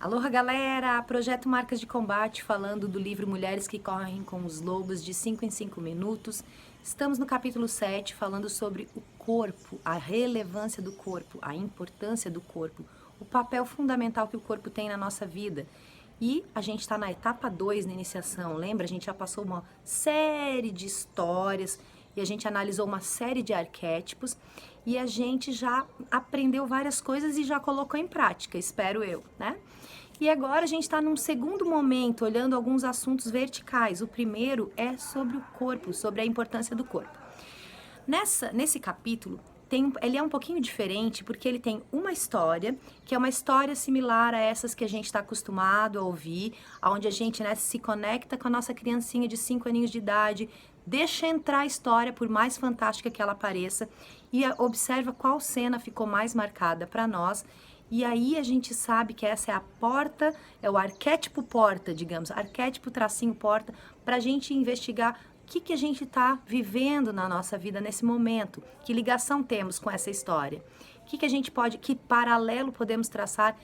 Aloha, galera! Projeto Marcas de Combate, falando do livro Mulheres que Correm com os Lobos, de 5 em 5 minutos. Estamos no capítulo 7, falando sobre o corpo, a relevância do corpo, a importância do corpo, o papel fundamental que o corpo tem na nossa vida. E a gente está na etapa 2 na iniciação, lembra? A gente já passou uma série de histórias e a gente analisou uma série de arquétipos e a gente já aprendeu várias coisas e já colocou em prática, espero eu, né? E agora a gente está num segundo momento, olhando alguns assuntos verticais. O primeiro é sobre o corpo, sobre a importância do corpo. Nesse capítulo, ele é um pouquinho diferente, porque ele tem uma história, que é uma história similar a essas que a gente está acostumado a ouvir, onde a gente, né, se conecta com a nossa criancinha de 5 aninhos de idade, deixa entrar a história, por mais fantástica que ela pareça, e observa qual cena ficou mais marcada para nós. E aí a gente sabe que essa é a porta, é o arquétipo porta, digamos, arquétipo tracinho porta, para a gente investigar o que a gente está vivendo na nossa vida nesse momento, que ligação temos com essa história, que a gente pode, que paralelo podemos traçar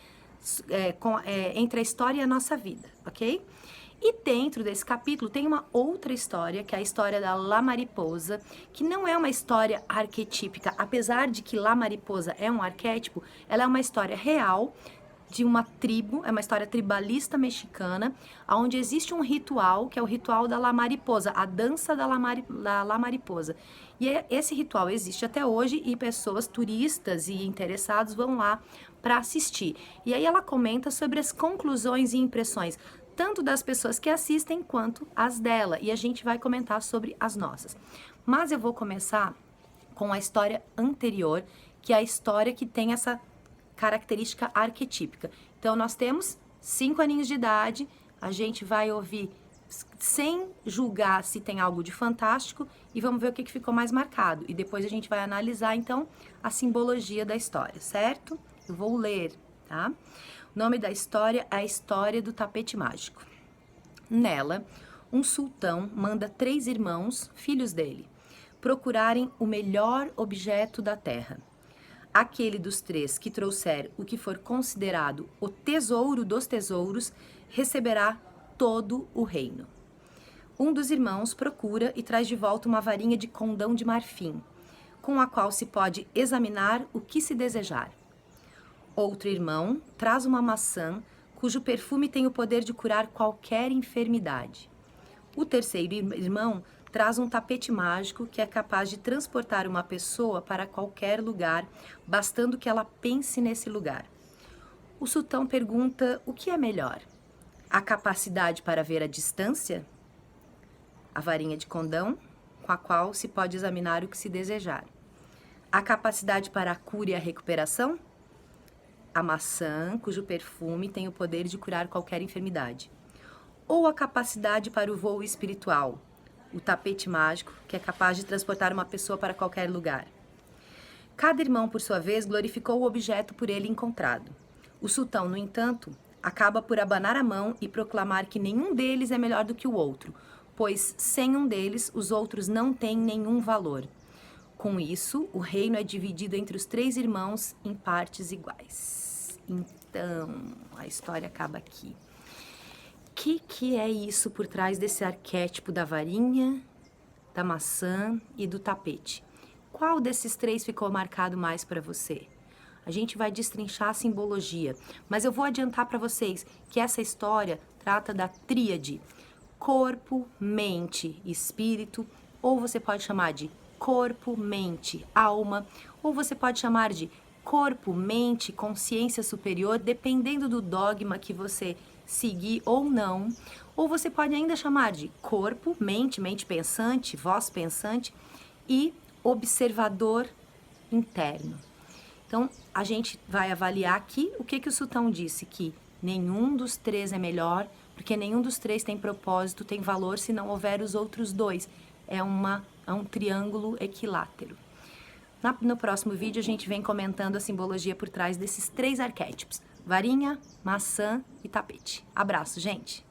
entre a história e a nossa vida, ok? E dentro desse capítulo tem uma outra história, que é a história da La Mariposa, que não é uma história arquetípica, apesar de que La Mariposa é um arquétipo, ela é uma história real, de uma tribo, é uma história tribalista mexicana, onde existe um ritual, que é o ritual da La Mariposa, a dança da La Mariposa. E esse ritual existe até hoje e pessoas, turistas e interessados vão lá para assistir. E aí ela comenta sobre as conclusões e impressões, tanto das pessoas que assistem quanto as dela. E a gente vai comentar sobre as nossas. Mas eu vou começar com a história anterior, que é a história que tem essa característica arquetípica. Então, nós temos 5 aninhos de idade, a gente vai ouvir sem julgar se tem algo de fantástico e vamos ver o que ficou mais marcado. E depois a gente vai analisar, então, a simbologia da história, certo? Eu vou ler, tá? O nome da história é a História do Tapete Mágico. Nela, um sultão manda 3 irmãos, filhos dele, procurarem o melhor objeto da terra. Aquele dos 3 que trouxer o que for considerado o tesouro dos tesouros, receberá todo o reino. Um dos irmãos procura e traz de volta uma varinha de condão de marfim, com a qual se pode examinar o que se desejar. Outro irmão traz uma maçã, cujo perfume tem o poder de curar qualquer enfermidade. O terceiro irmão traz um tapete mágico que é capaz de transportar uma pessoa para qualquer lugar, bastando que ela pense nesse lugar. O sultão pergunta o que é melhor: a capacidade para ver a distância? A varinha de condão, com a qual se pode examinar o que se desejar. A capacidade para a cura e a recuperação? A maçã, cujo perfume tem o poder de curar qualquer enfermidade. Ou a capacidade para o voo espiritual? O tapete mágico, que é capaz de transportar uma pessoa para qualquer lugar. Cada irmão, por sua vez, glorificou o objeto por ele encontrado. O sultão, no entanto, acaba por abanar a mão e proclamar que nenhum deles é melhor do que o outro, pois sem um deles, os outros não têm nenhum valor. Com isso, o reino é dividido entre os 3 irmãos em partes iguais. Então, a história acaba aqui. O que é isso por trás desse arquétipo da varinha, da maçã e do tapete? Qual desses 3 ficou marcado mais para você? A gente vai destrinchar a simbologia, mas eu vou adiantar para vocês que essa história trata da tríade: corpo, mente e espírito, ou você pode chamar de corpo, mente, alma, ou você pode chamar de corpo, mente, consciência superior, dependendo do dogma que você seguir ou não, ou você pode ainda chamar de corpo, mente, mente pensante, voz pensante e observador interno. Então, a gente vai avaliar aqui o que o sultão disse, que nenhum dos 3 é melhor, porque nenhum dos 3 tem propósito, tem valor, se não houver os outros 2. É um triângulo equilátero. No próximo vídeo a gente vem comentando a simbologia por trás desses 3 arquétipos: varinha, maçã e tapete. Abraço, gente!